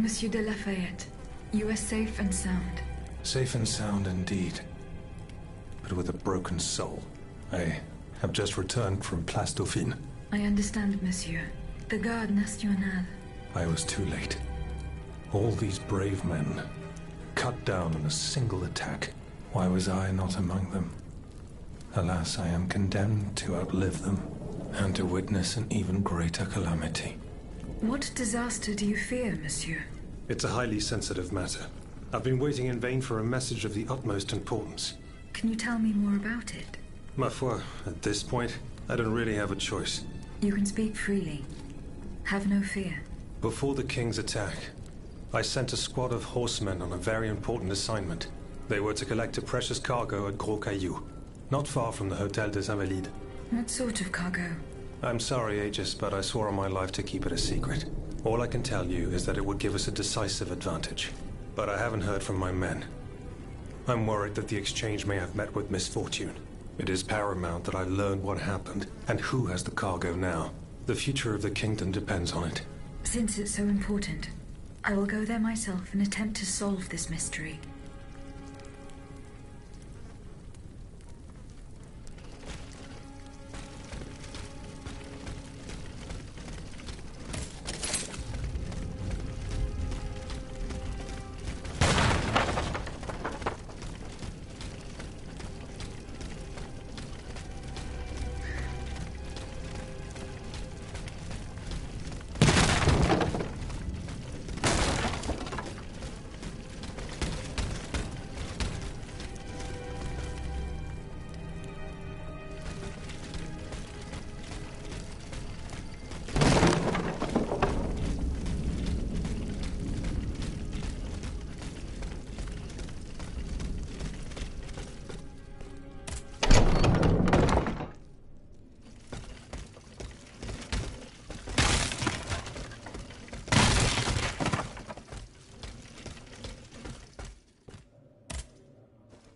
Monsieur de Lafayette, you are safe and sound. Safe and sound indeed. But with a broken soul. I have just returned from Place Dauphine. I understand, monsieur. The Garde Nationale. I was too late. All these brave men, cut down in a single attack. Why was I not among them? Alas, I am condemned to outlive them, and to witness an even greater calamity. What disaster do you fear, monsieur? It's a highly sensitive matter. I've been waiting in vain for a message of the utmost importance. Can you tell me more about it? Ma foi, at this point, I don't really have a choice. You can speak freely. Have no fear. Before the king's attack, I sent a squad of horsemen on a very important assignment. They were to collect a precious cargo at Gros Caillou, not far from the Hôtel des Invalides. What sort of cargo? I'm sorry, Aegis, but I swore on my life to keep it a secret. All I can tell you is that it would give us a decisive advantage. But I haven't heard from my men. I'm worried that the exchange may have met with misfortune. It is paramount that I learn what happened, and who has the cargo now. The future of the kingdom depends on it. Since it's so important, I will go there myself and attempt to solve this mystery.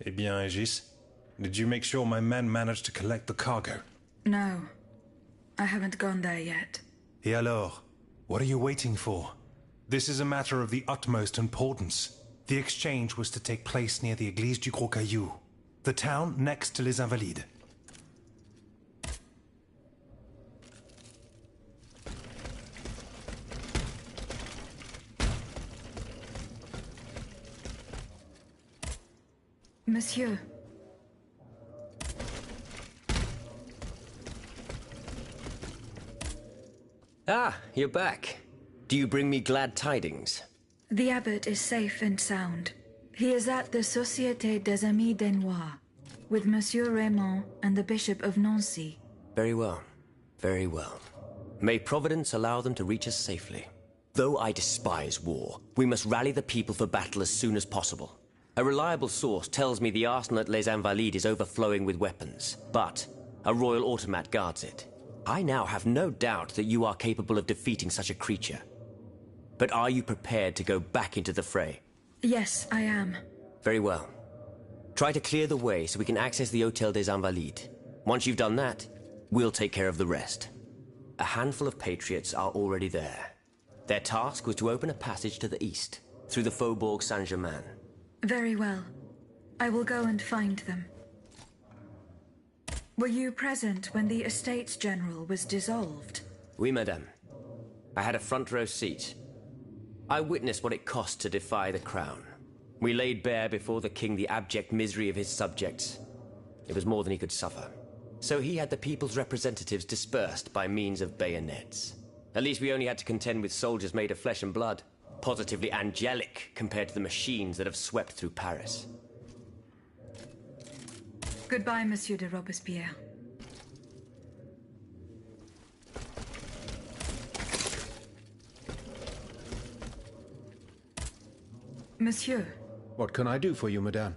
Eh bien, Aegis, did you make sure my men managed to collect the cargo? No, I haven't gone there yet. Et alors? What are you waiting for? This is a matter of the utmost importance. The exchange was to take place near the Église du Gros Caillou, the town next to Les Invalides. Monsieur. Ah, you're back. Do you bring me glad tidings? The abbot is safe and sound. He is at the Société des Amis des Noirs, with Monsieur Raymond and the Bishop of Nancy. Very well. Very well. May Providence allow them to reach us safely. Though I despise war, we must rally the people for battle as soon as possible. A reliable source tells me the arsenal at Les Invalides is overflowing with weapons, but a royal automat guards it. I now have no doubt that you are capable of defeating such a creature. But are you prepared to go back into the fray? Yes, I am. Very well. Try to clear the way so we can access the Hôtel des Invalides. Once you've done that, we'll take care of the rest. A handful of patriots are already there. Their task was to open a passage to the east, through the Faubourg Saint-Germain. Very well. I will go and find them. Were you present when the Estates General was dissolved? Oui, madame. I had a front row seat. I witnessed what it cost to defy the crown. We laid bare before the king the abject misery of his subjects. It was more than he could suffer. So he had the people's representatives dispersed by means of bayonets. At least we only had to contend with soldiers made of flesh and blood. Positively angelic compared to the machines that have swept through Paris. Goodbye, Monsieur de Robespierre. Monsieur. What can I do for you, madame?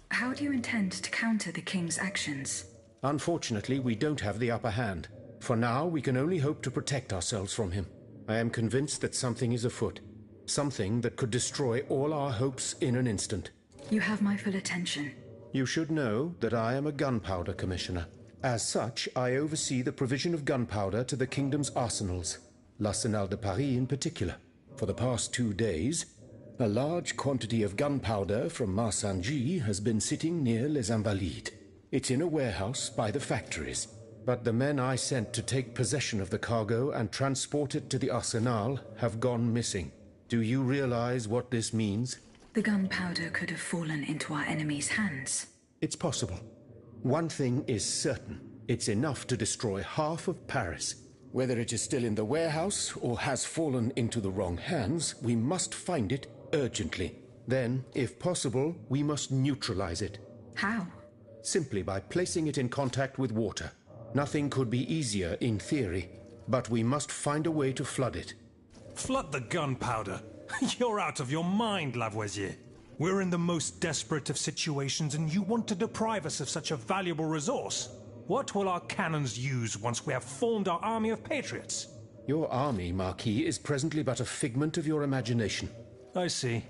How do you intend to counter the king's actions? Unfortunately, we don't have the upper hand. For now, we can only hope to protect ourselves from him. I am convinced that something is afoot. Something that could destroy all our hopes in an instant. You have my full attention. You should know that I am a gunpowder commissioner. As such, I oversee the provision of gunpowder to the kingdom's arsenals. L'Arsenal de Paris in particular. For the past 2 days, a large quantity of gunpowder from Marsangy has been sitting near Les Invalides. It's in a warehouse by the factories. But the men I sent to take possession of the cargo and transport it to the Arsenal have gone missing. Do you realize what this means? The gunpowder could have fallen into our enemy's hands. It's possible. One thing is certain. It's enough to destroy half of Paris. Whether it is still in the warehouse or has fallen into the wrong hands, we must find it urgently. Then, if possible, we must neutralize it. How? Simply by placing it in contact with water. Nothing could be easier in theory, but we must find a way to flood it. Flood the gunpowder? You're out of your mind, Lavoisier. We're in the most desperate of situations, and you want to deprive us of such a valuable resource. What will our cannons use once we have formed our army of patriots? Your army, Marquis, is presently but a figment of your imagination. I see.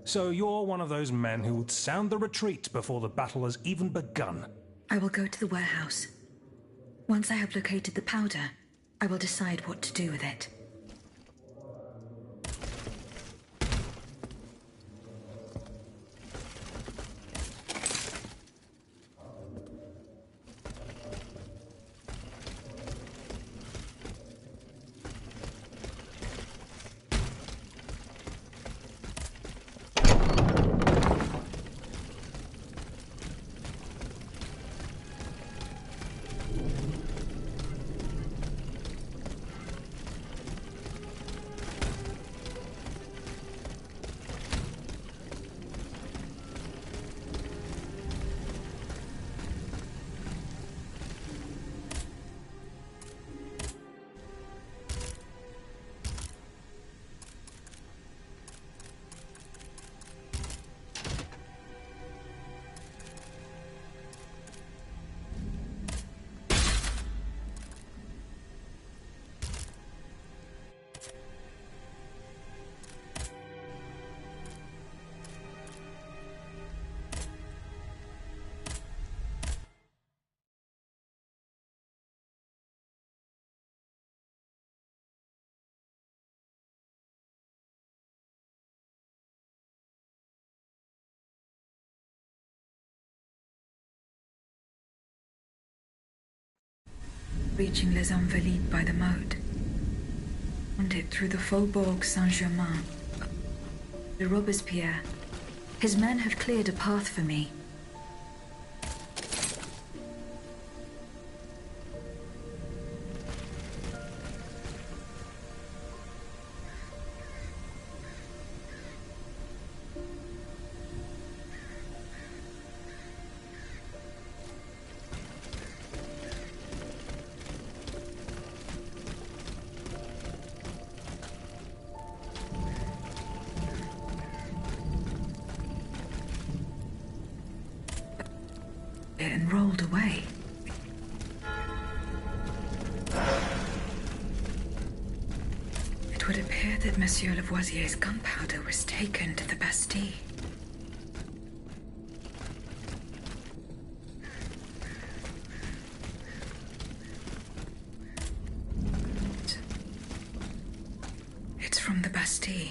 So you're one of those men who would sound the retreat before the battle has even begun. I will go to the warehouse. Once I have located the powder, I will decide what to do with it. Reaching Les Invalides by the moat. And it through the Faubourg Saint-Germain. The Robespierre. His men have cleared a path for me. And rolled away. It would appear that Monsieur Lavoisier's gunpowder was taken to the Bastille. It's from the Bastille.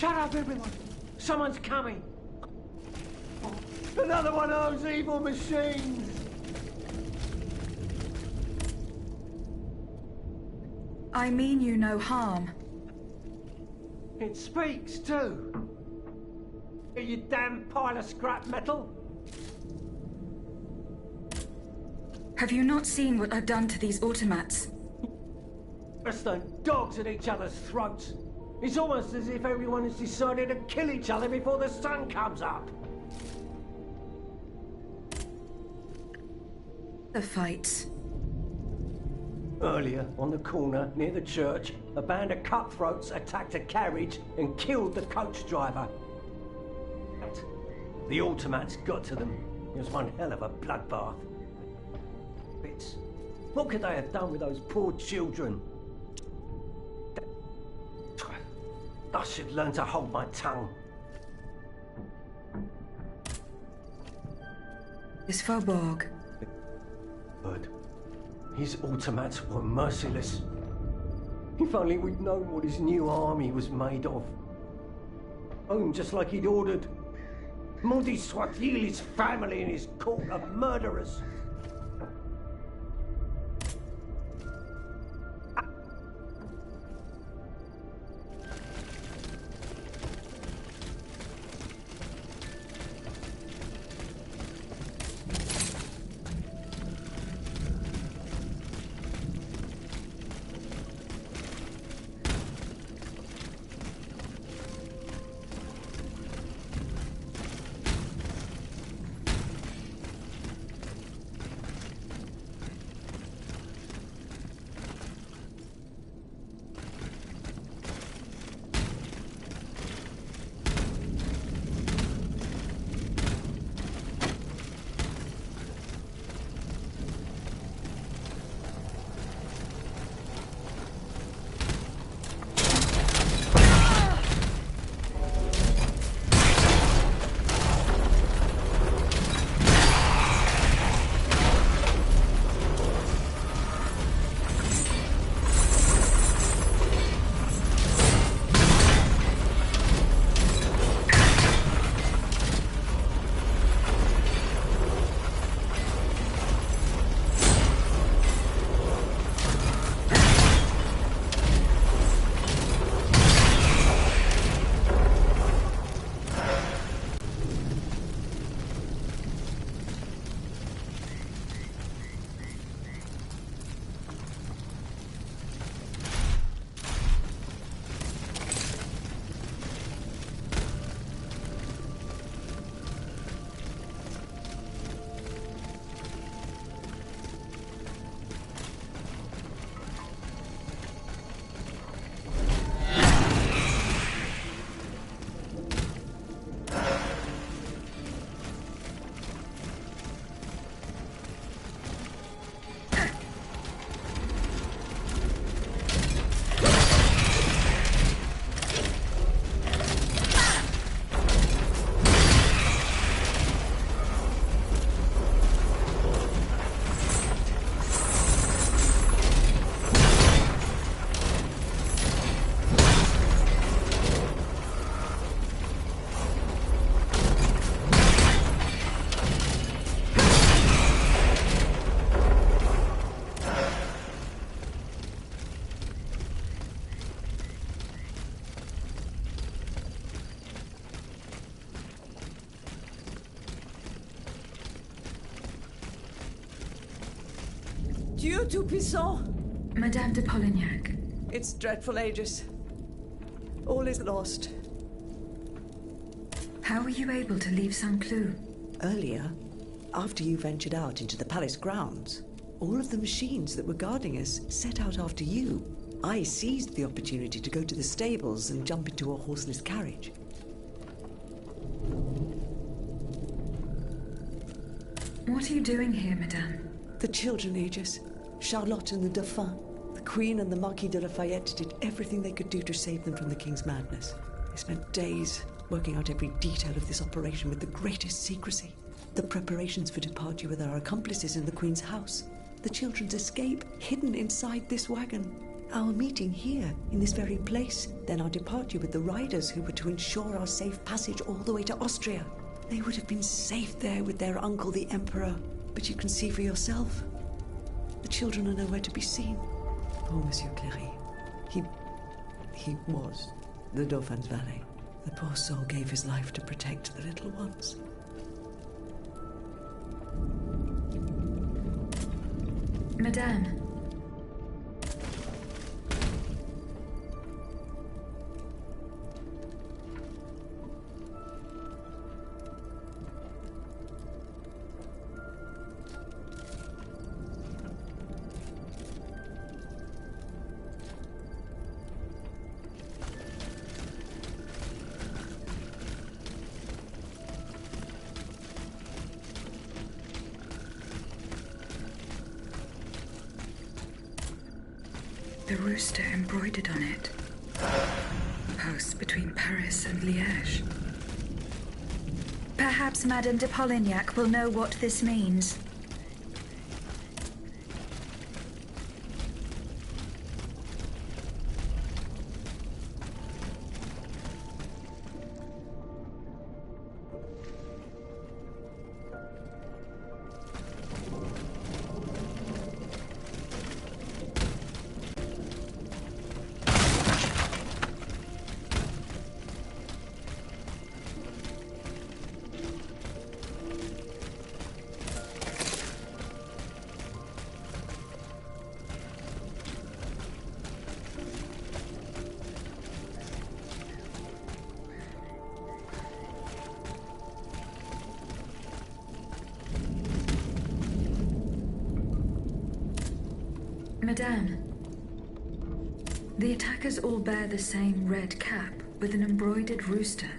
Shut up, everyone! Someone's coming! Another one of those evil machines! I mean you no harm. It speaks, too. You damn pile of scrap metal! Have you not seen what I've done to these automats? Worse than dogs at each other's throats. It's almost as if everyone has decided to kill each other before the sun comes up. The fights. Earlier, on the corner near the church, a band of cutthroats attacked a carriage and killed the coach driver. The automats got to them. It was one hell of a bloodbath. Bits. What could they have done with those poor children? I should learn to hold my tongue. This Faubourg. But his automats were merciless. If only we'd known what his new army was made of. Owned just like he'd ordered. Monty Swatil, his family and his court of murderers. Dieu Tout-Puissant! Madame de Polignac. It's dreadful, Aegis. All is lost. How were you able to leave Saint-Cloud? Earlier, after you ventured out into the palace grounds, all of the machines that were guarding us set out after you. I seized the opportunity to go to the stables and jump into a horseless carriage. What are you doing here, Madame? The children, Aegis. Charlotte and the Dauphin. The Queen and the Marquis de Lafayette did everything they could do to save them from the King's madness. They spent days working out every detail of this operation with the greatest secrecy. The preparations for departure with our accomplices in the Queen's house. The children's escape, hidden inside this wagon. Our meeting here, in this very place, then our departure with the riders who were to ensure our safe passage all the way to Austria. They would have been safe there with their uncle, the Emperor. But you can see for yourself. The children are nowhere to be seen. Poor Monsieur Cléry. He was the Dauphin's valet. The poor soul gave his life to protect the little ones. Madame. The rooster embroidered on it. Post between Paris and Liège. Perhaps Madame de Polignac will know what this means. Madame, the attackers all bear the same red cap with an embroidered rooster.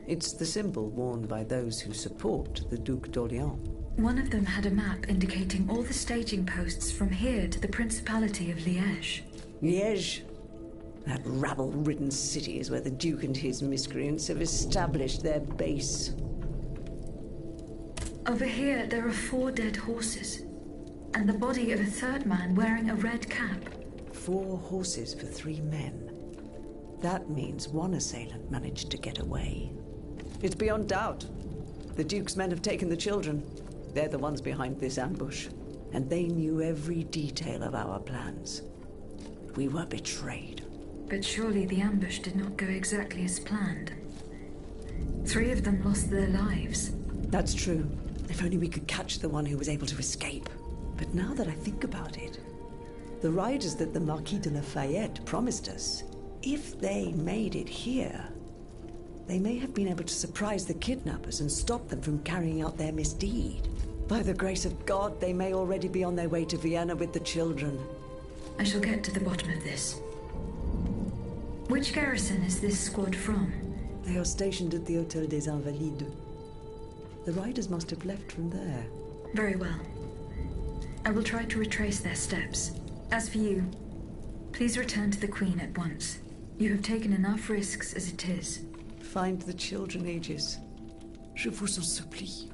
It's the symbol worn by those who support the Duc d'Orléans. One of them had a map indicating all the staging posts from here to the Principality of Liège. Liège? That rabble-ridden city is where the Duke and his miscreants have established their base. Over here, there are 4 dead horses, and the body of a third man wearing a red cap. 4 horses for 3 men. That means one assailant managed to get away. It's beyond doubt. The Duke's men have taken the children. They're the ones behind this ambush, and they knew every detail of our plans. We were betrayed. But surely the ambush did not go exactly as planned. 3 of them lost their lives. That's true. If only we could catch the one who was able to escape. But now that I think about it, the riders that the Marquis de Lafayette promised us, if they made it here, they may have been able to surprise the kidnappers and stop them from carrying out their misdeed. By the grace of God, they may already be on their way to Vienna with the children. I shall get to the bottom of this. Which garrison is this squad from? They are stationed at the Hôtel des Invalides. The riders must have left from there. Very well. I will try to retrace their steps. As for you, please return to the Queen at once. You have taken enough risks as it is. Find the children, Aegis. Je vous en supplie.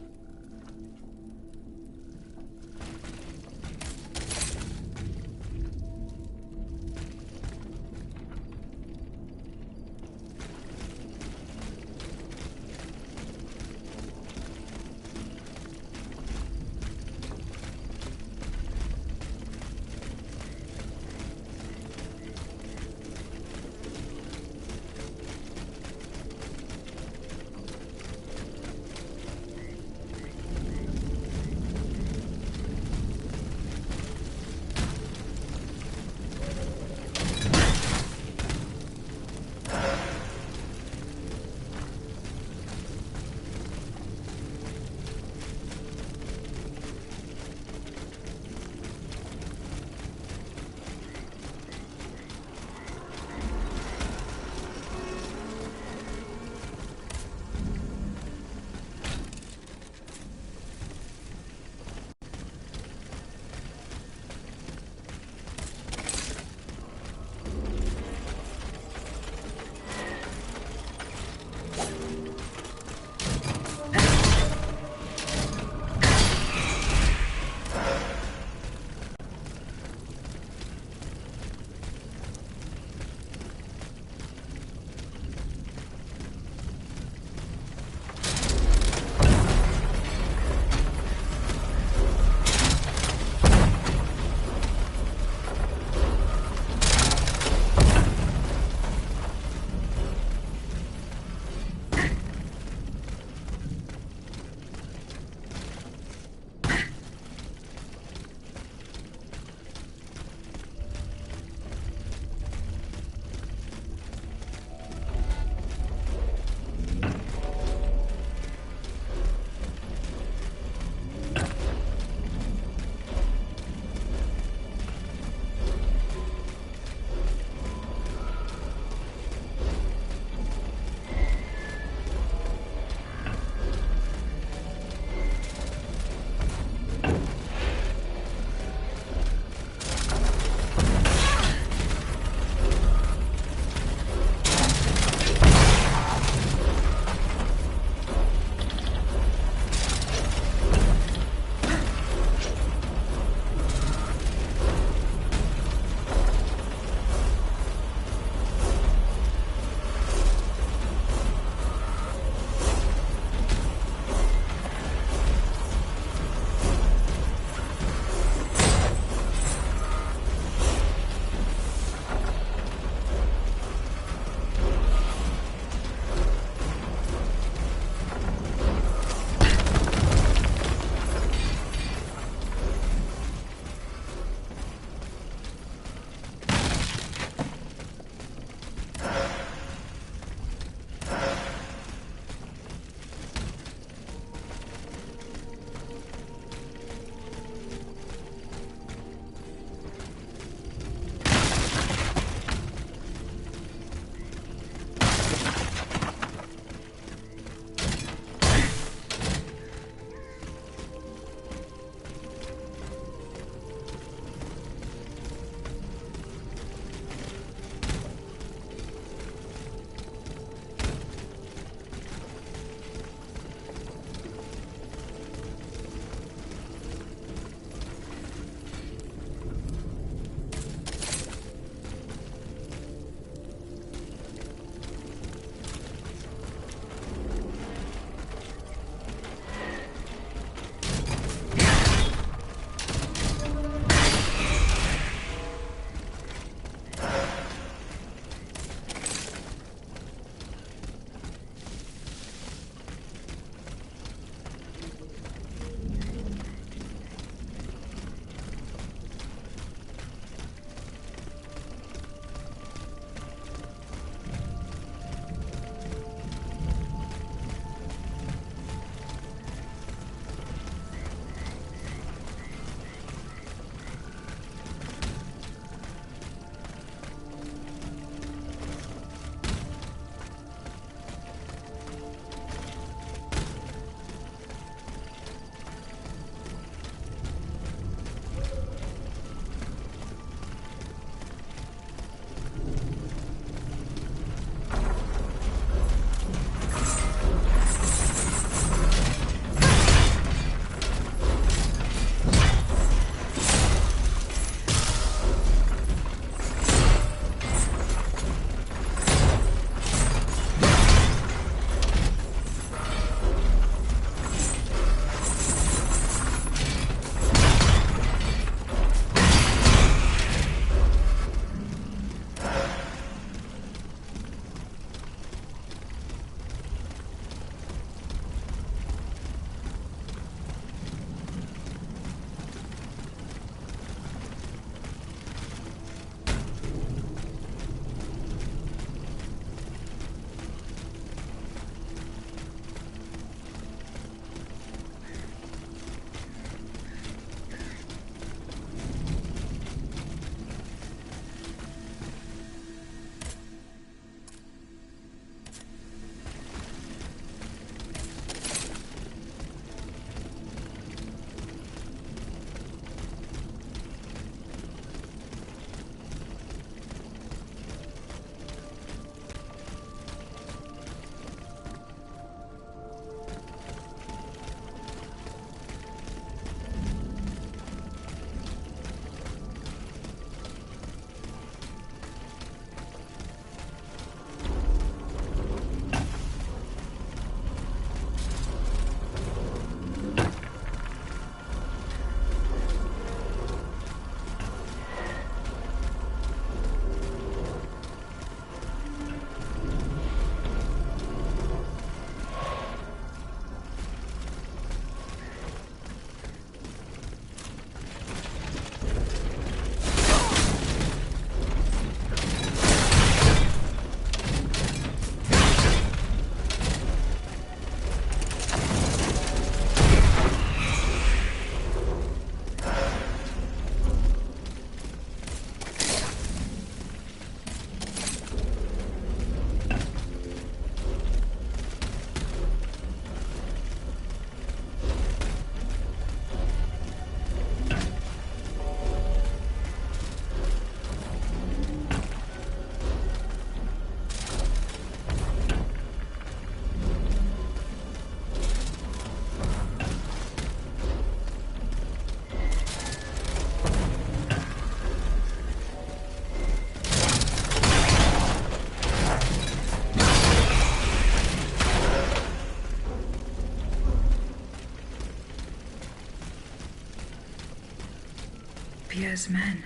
as men.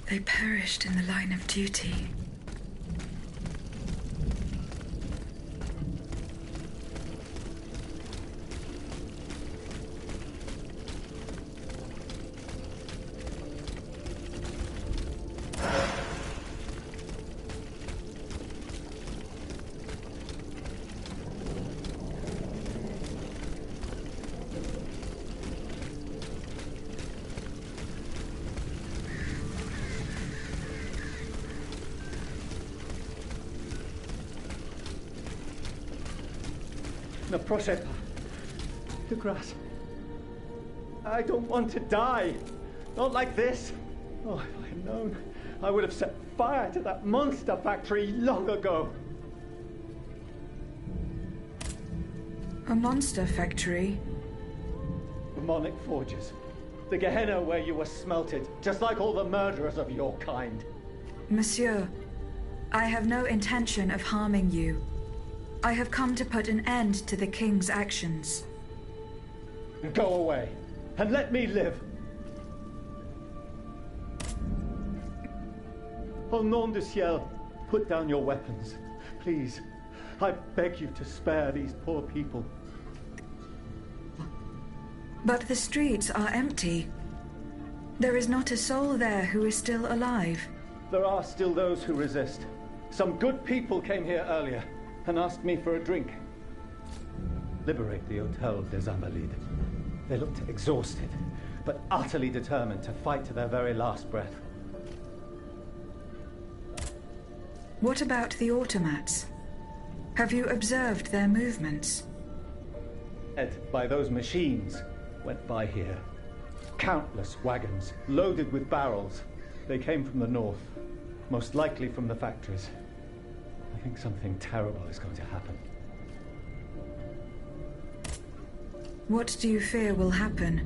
They perished in the line of duty. Ne prochez pas. De grâce. I don't want to die. Not like this. Oh, if I had known, I would have set fire to that monster factory long ago. A monster factory? Demonic forges. The Gehenna where you were smelted, just like all the murderers of your kind. Monsieur, I have no intention of harming you. I have come to put an end to the king's actions. Go away, and let me live. Au nom du ciel, put down your weapons. Please, I beg you to spare these poor people. But the streets are empty. There is not a soul there who is still alive. There are still those who resist. Some good people came here earlier and asked me for a drink. Liberate the Hotel des Invalides. They looked exhausted, but utterly determined to fight to their very last breath. What about the automats? Have you observed their movements? Led by those machines went by here. Countless wagons, loaded with barrels. They came from the north, most likely from the factories. I think something terrible is going to happen. What do you fear will happen?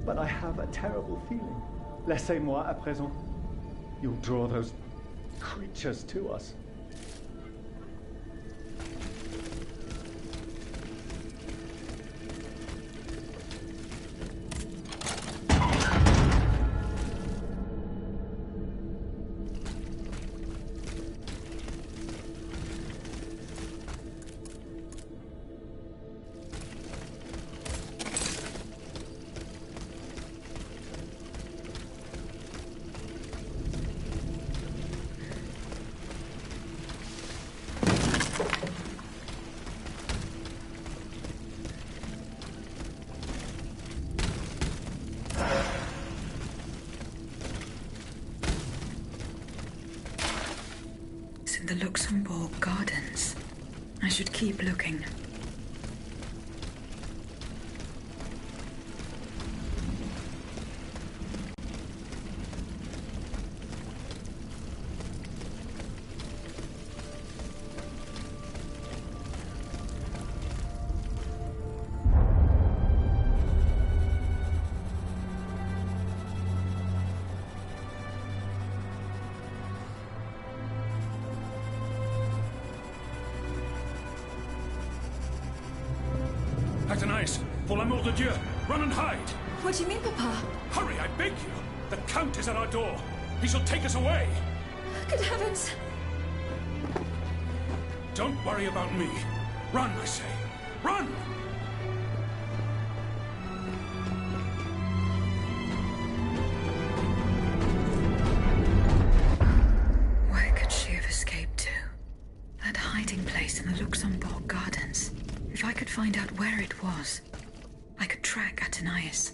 But I have a terrible feeling. Laissez-moi à présent. You'll draw those creatures to us. In the Luxembourg Gardens. I should keep looking. Athénaïs, pour l'amour de Dieu, run and hide! What do you mean, Papa? Hurry, I beg you! The Count is at our door. He shall take us away. Good heavens! Don't worry about me. Run, I say. Run! Where could she have escaped to? That hiding place in the Luxembourg Gardens. If I could find out where it was, I could track Athénaïs.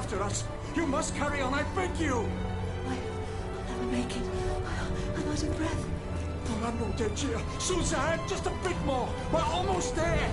after us. You must carry on, I beg you. I'll never make it. I'm out of breath. Tornado de Gia. Suzanne, just a bit more. We're almost there.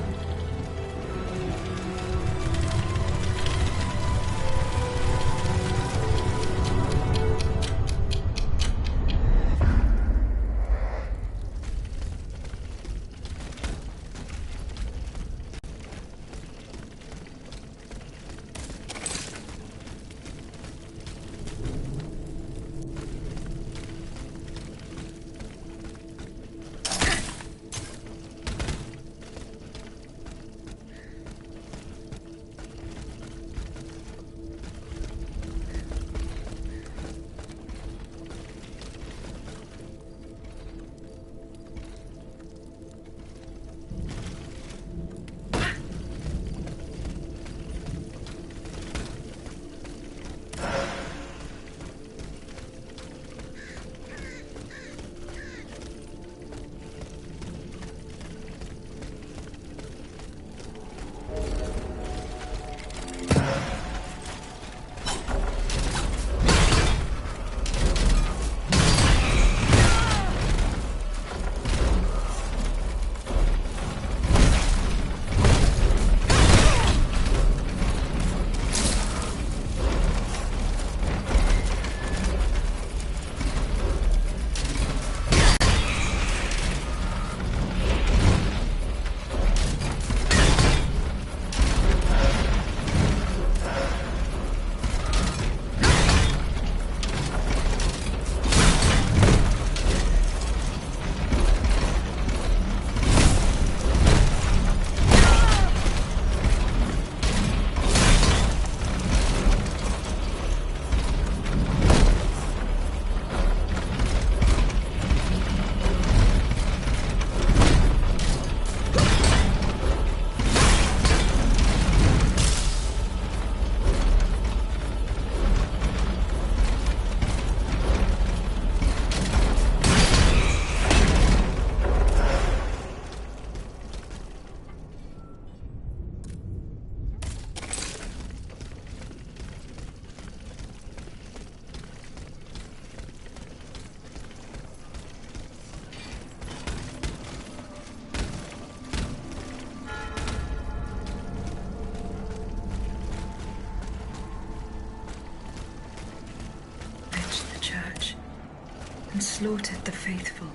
And slaughtered the faithful.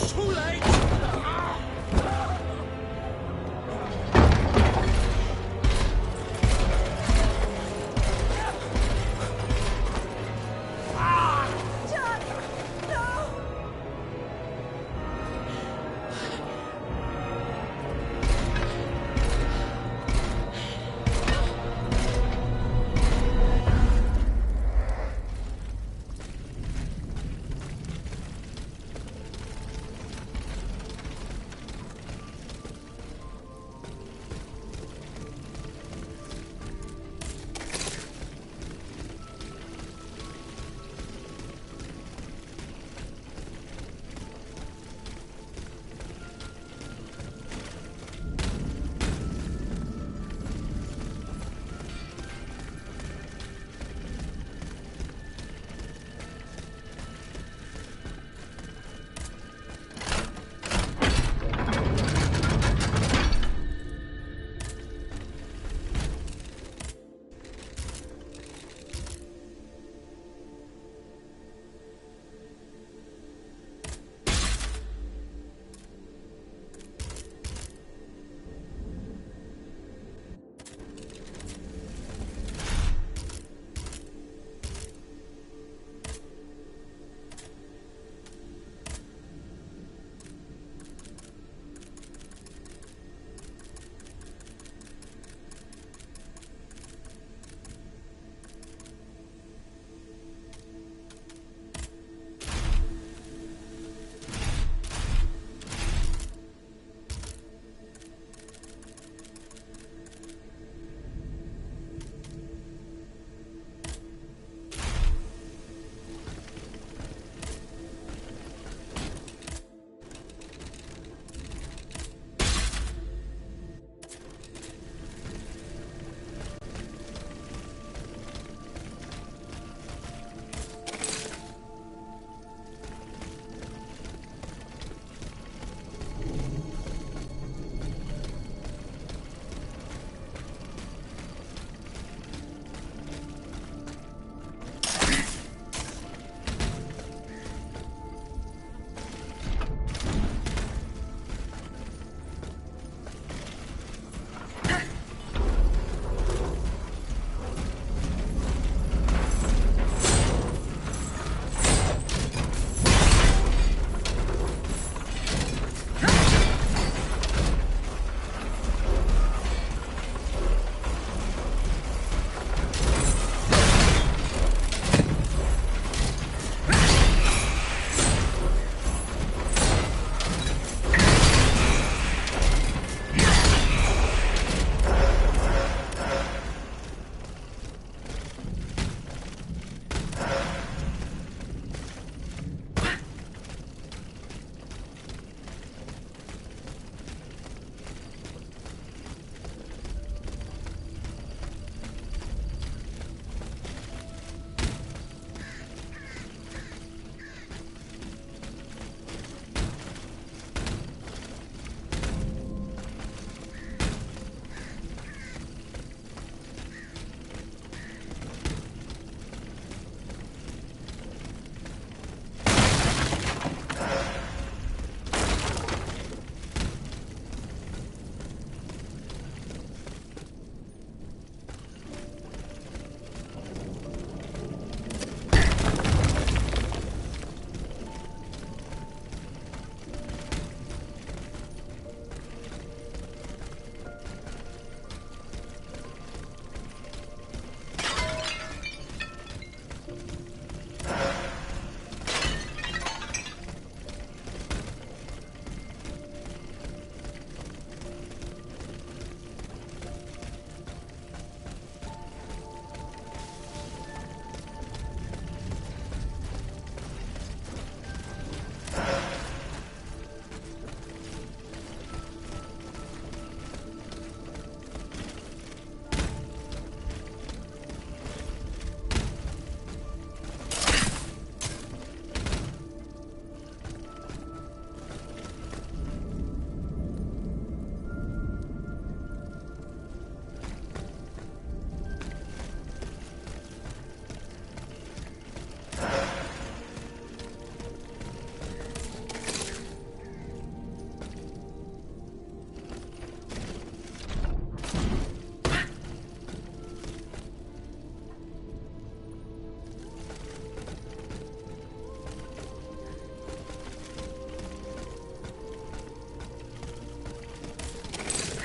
Too late!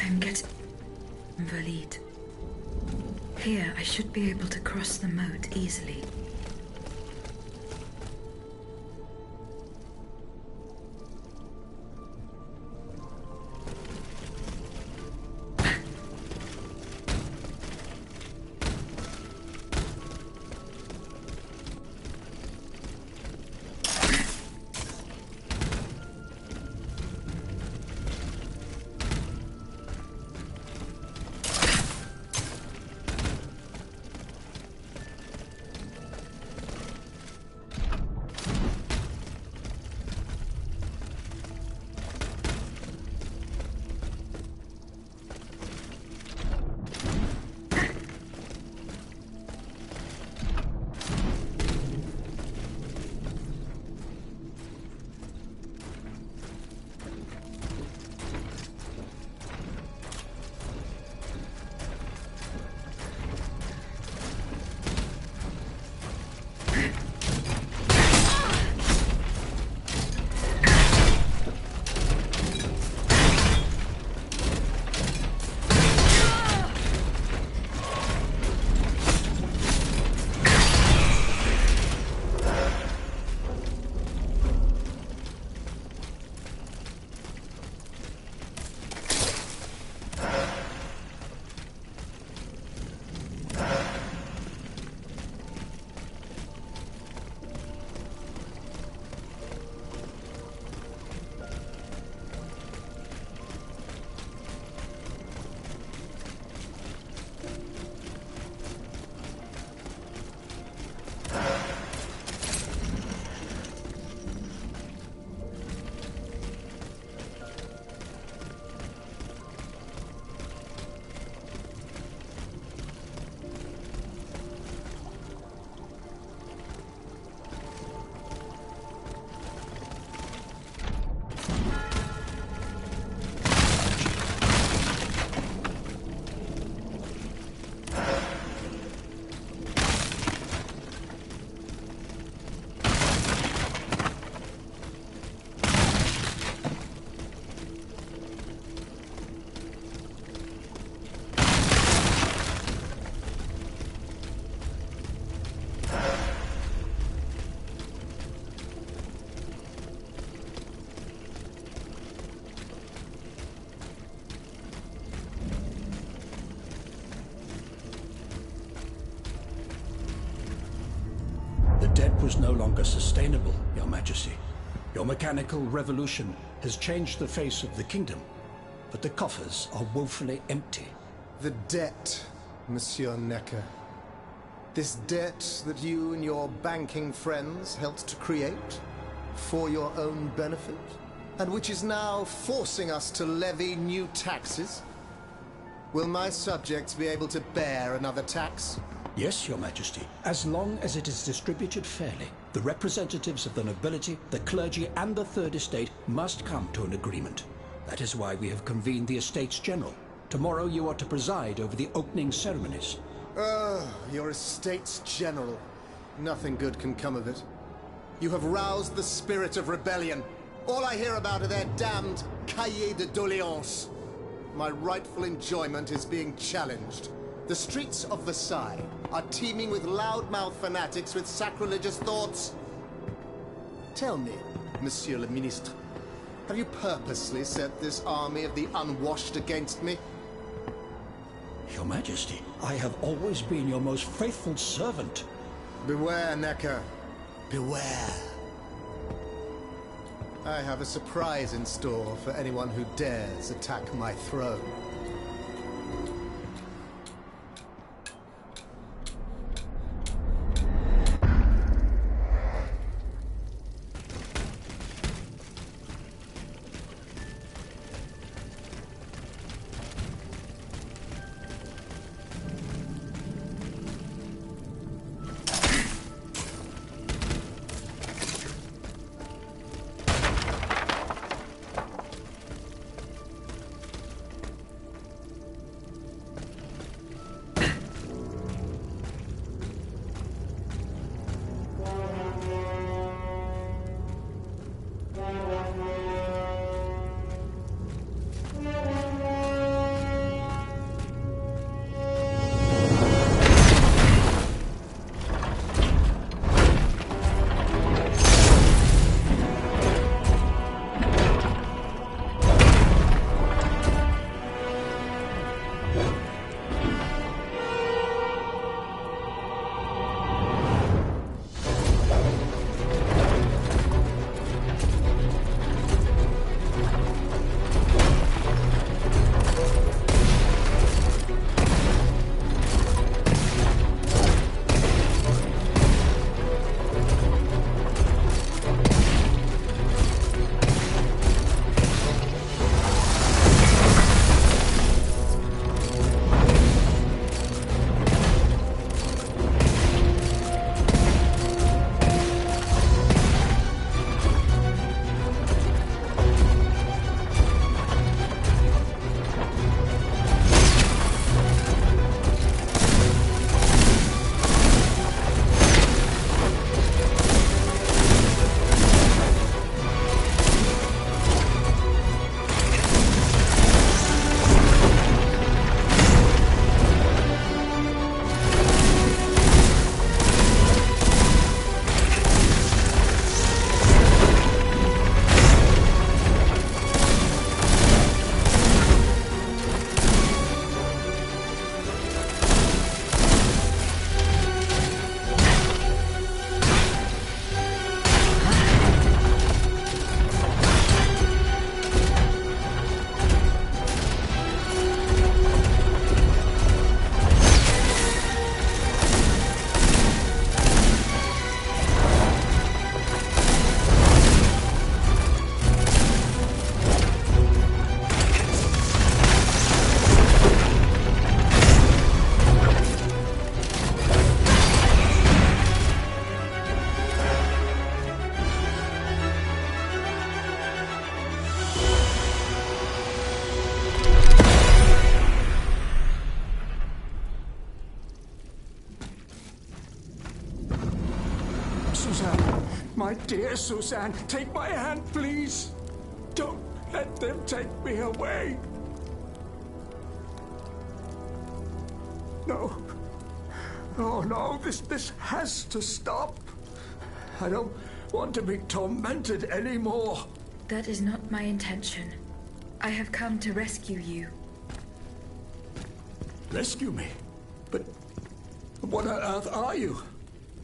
I'm getting Valid. Here, I should be able to cross the moat easily. The debt was no longer sustainable, Your Majesty. Your mechanical revolution has changed the face of the kingdom, but the coffers are woefully empty. The debt, Monsieur Necker. This debt that you and your banking friends helped to create for your own benefit, and which is now forcing us to levy new taxes? Will my subjects be able to bear another tax? Yes, Your Majesty, as long as it is distributed fairly. The representatives of the nobility, the clergy, and the Third Estate must come to an agreement. That is why we have convened the Estates General. Tomorrow you are to preside over the opening ceremonies. Oh, your Estates General. Nothing good can come of it. You have roused the spirit of rebellion. All I hear about are their damned cahiers de doléances. My rightful enjoyment is being challenged. The streets of Versailles are teeming with loudmouth fanatics with sacrilegious thoughts. Tell me, Monsieur le Ministre, have you purposely set this army of the unwashed against me? Your Majesty, I have always been your most faithful servant. Beware, Necker. Beware. I have a surprise in store for anyone who dares attack my throne. Dear Suzanne, take my hand, please. Don't let them take me away. No. Oh, no, this has to stop. I don't want to be tormented anymore. That is not my intention. I have come to rescue you. Rescue me? But what on earth are you?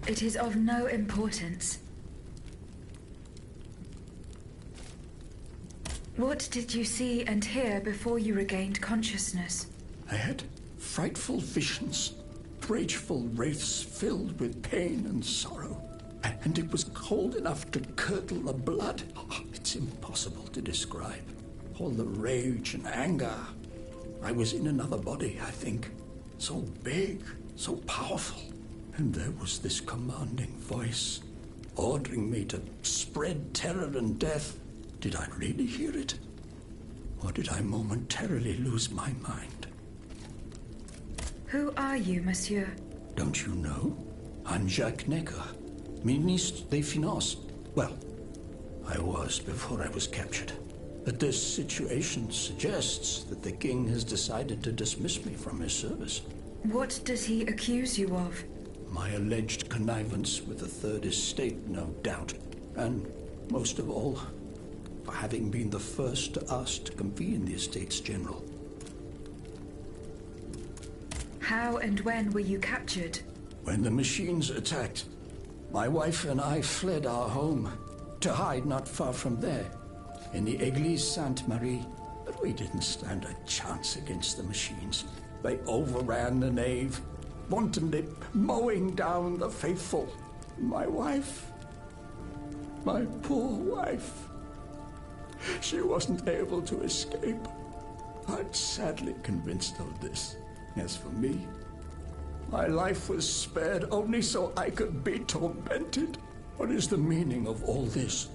It is of no importance. What did you see and hear before you regained consciousness? I had frightful visions, rageful wraiths filled with pain and sorrow. And it was cold enough to curdle the blood. It's impossible to describe. All the rage and anger. I was in another body, I think. So big, so powerful. And there was this commanding voice, ordering me to spread terror and death. Did I really hear it? Or did I momentarily lose my mind? Who are you, monsieur? Don't you know? I'm Jacques Necker, Ministre des Finances. Well, I was before I was captured. But this situation suggests that the king has decided to dismiss me from his service. What does he accuse you of? My alleged connivance with the Third Estate, no doubt. And, most of all, for having been the first to ask to convene the Estates General. How and when were you captured? When the machines attacked, my wife and I fled our home to hide not far from there, in the Église Sainte-Marie. But we didn't stand a chance against the machines. They overran the nave, wantonly mowing down the faithful. My wife, my poor wife, she wasn't able to escape. I'm sadly convinced of this. As for me, my life was spared only so I could be tormented. What is the meaning of all this?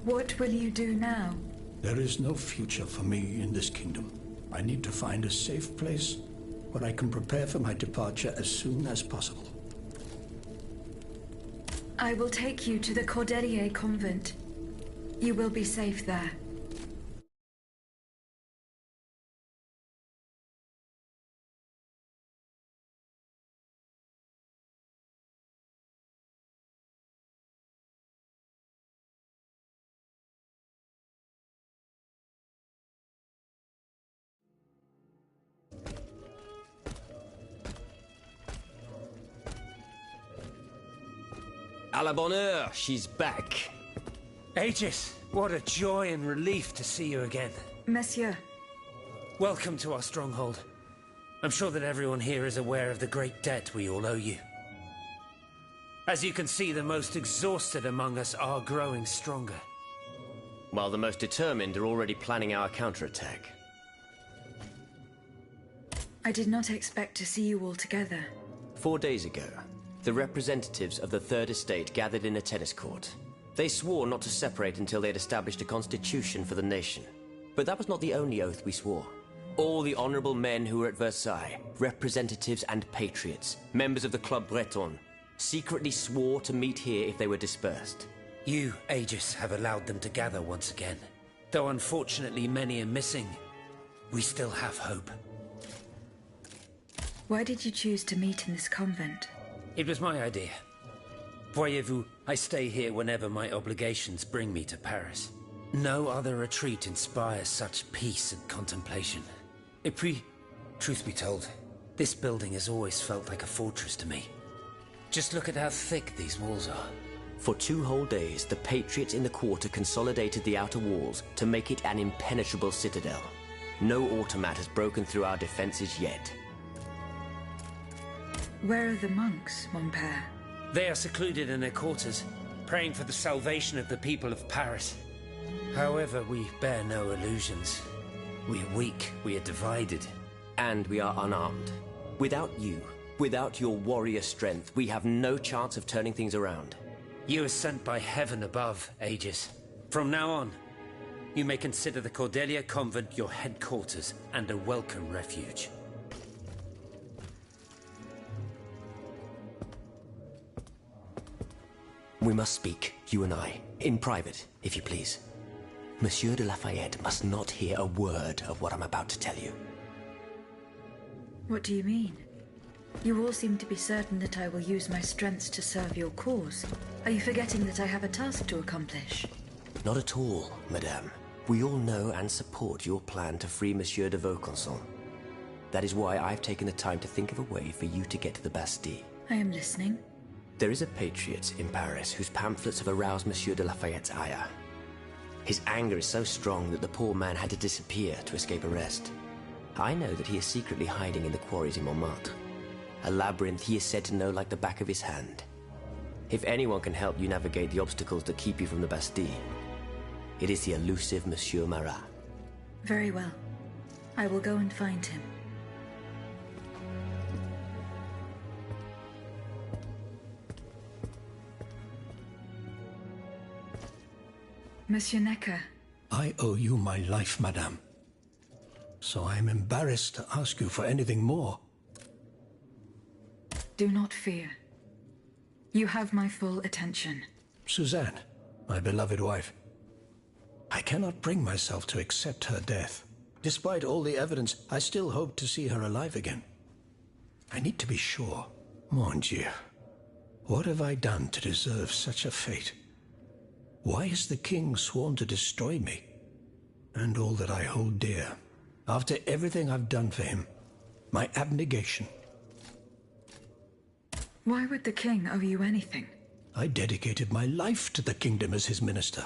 What will you do now? There is no future for me in this kingdom. I need to find a safe place where I can prepare for my departure as soon as possible. I will take you to the Cordelier convent. You will be safe there. À la bonne heure, she's back. Aegis, what a joy and relief to see you again. Monsieur. Welcome to our stronghold. I'm sure that everyone here is aware of the great debt we all owe you. As you can see, the most exhausted among us are growing stronger. While the most determined are already planning our counterattack. I did not expect to see you all together. 4 days ago, the representatives of the Third Estate gathered in a tennis court. They swore not to separate until they had established a constitution for the nation. But that was not the only oath we swore. All the honorable men who were at Versailles, representatives and patriots, members of the Club Breton, secretly swore to meet here if they were dispersed. You, Aegis, have allowed them to gather once again. Though unfortunately many are missing, we still have hope. Why did you choose to meet in this convent? It was my idea. Voyez-vous, I stay here whenever my obligations bring me to Paris. No other retreat inspires such peace and contemplation. Et puis, truth be told, this building has always felt like a fortress to me. Just look at how thick these walls are. For 2 whole days, the patriots in the quarter consolidated the outer walls to make it an impenetrable citadel. No automat has broken through our defenses yet. Where are the monks, mon père? They are secluded in their quarters, praying for the salvation of the people of Paris. However, we bear no illusions. We are weak, we are divided. And we are unarmed. Without you, without your warrior strength, we have no chance of turning things around. You are sent by heaven above, Aegis. From now on, you may consider the Cordelia Convent your headquarters and a welcome refuge. We must speak, you and I, in private, if you please. Monsieur de Lafayette must not hear a word of what I'm about to tell you. What do you mean? You all seem to be certain that I will use my strengths to serve your cause. Are you forgetting that I have a task to accomplish? Not at all, madame. We all know and support your plan to free Monsieur de Vaucanson. That is why I've taken the time to think of a way for you to get to the Bastille. I am listening. There is a patriot in Paris whose pamphlets have aroused Monsieur de Lafayette's ire. His anger is so strong that the poor man had to disappear to escape arrest. I know that he is secretly hiding in the quarries in Montmartre. A labyrinth he is said to know like the back of his hand. If anyone can help you navigate the obstacles that keep you from the Bastille, it is the elusive Monsieur Marat. Very well. I will go and find him. Monsieur Necker. I owe you my life, madame. So I am embarrassed to ask you for anything more. Do not fear. You have my full attention. Suzanne, my beloved wife. I cannot bring myself to accept her death. Despite all the evidence, I still hope to see her alive again. I need to be sure. Mon Dieu. What have I done to deserve such a fate? Why has the king sworn to destroy me? And all that I hold dear. After everything I've done for him. My abnegation. Why would the king owe you anything? I dedicated my life to the kingdom as his minister.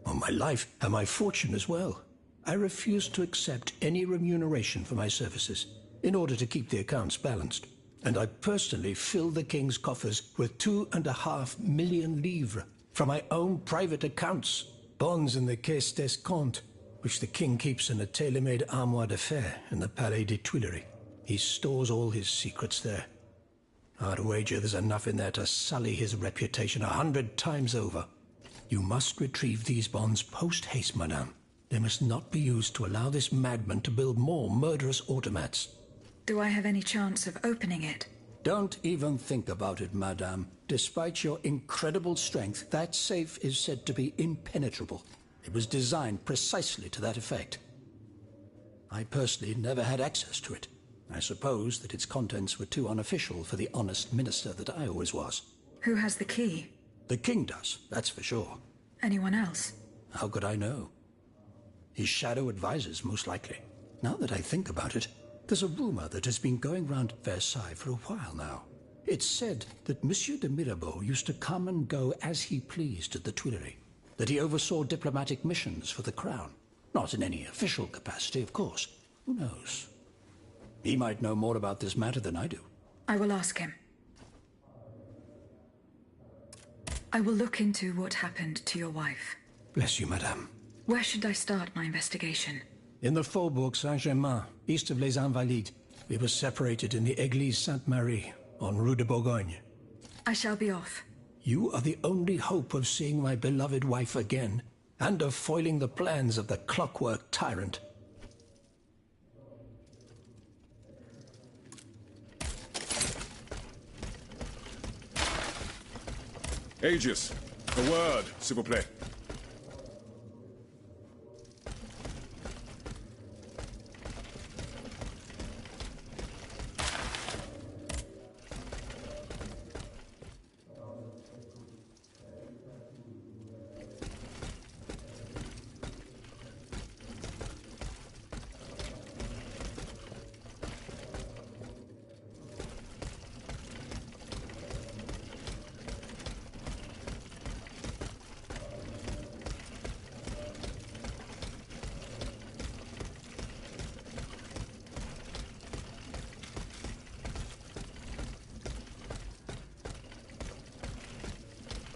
Well, my life and my fortune as well. I refuse to accept any remuneration for my services in order to keep the accounts balanced. And I personally fill the king's coffers with 2.5 million livres from my own private accounts, bonds in the Caisse d'Escompte, which the king keeps in a tailor-made armoire de fer in the Palais des Tuileries. He stores all his secrets there. I'd wager there's enough in there to sully his reputation 100 times over. You must retrieve these bonds post-haste, madame. They must not be used to allow this madman to build more murderous automats. Do I have any chance of opening it? Don't even think about it, madame. Despite your incredible strength, that safe is said to be impenetrable. It was designed precisely to that effect. I personally never had access to it. I suppose that its contents were too unofficial for the honest minister that I always was. Who has the key? The king does, that's for sure. Anyone else? How could I know? His shadow advisors, most likely. Now that I think about it, there's a rumor that has been going round Versailles for a while now. It's said that Monsieur de Mirabeau used to come and go as he pleased at the Tuileries, that he oversaw diplomatic missions for the crown. Not in any official capacity, of course. Who knows? He might know more about this matter than I do. I will ask him. I will look into what happened to your wife. Bless you, madame. Where should I start my investigation? In the Faubourg Saint-Germain, east of Les Invalides. We were separated in the Église Sainte-Marie, on Rue de Bourgogne. I shall be off. You are the only hope of seeing my beloved wife again, and of foiling the plans of the clockwork tyrant. Aegis, a word, s'il vous plaît.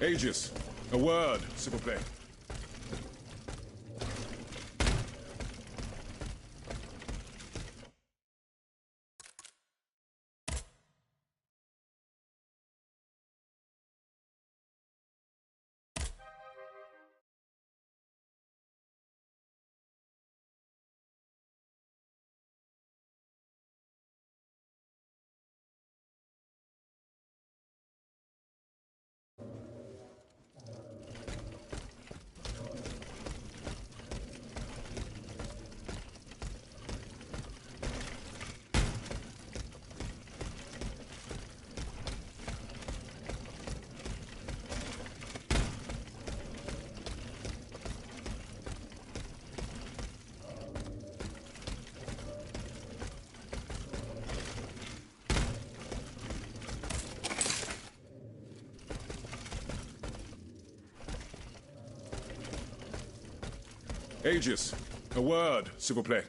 Aegis, a word, s'il vous plaît. Aegis, a word, s'il vous plaît.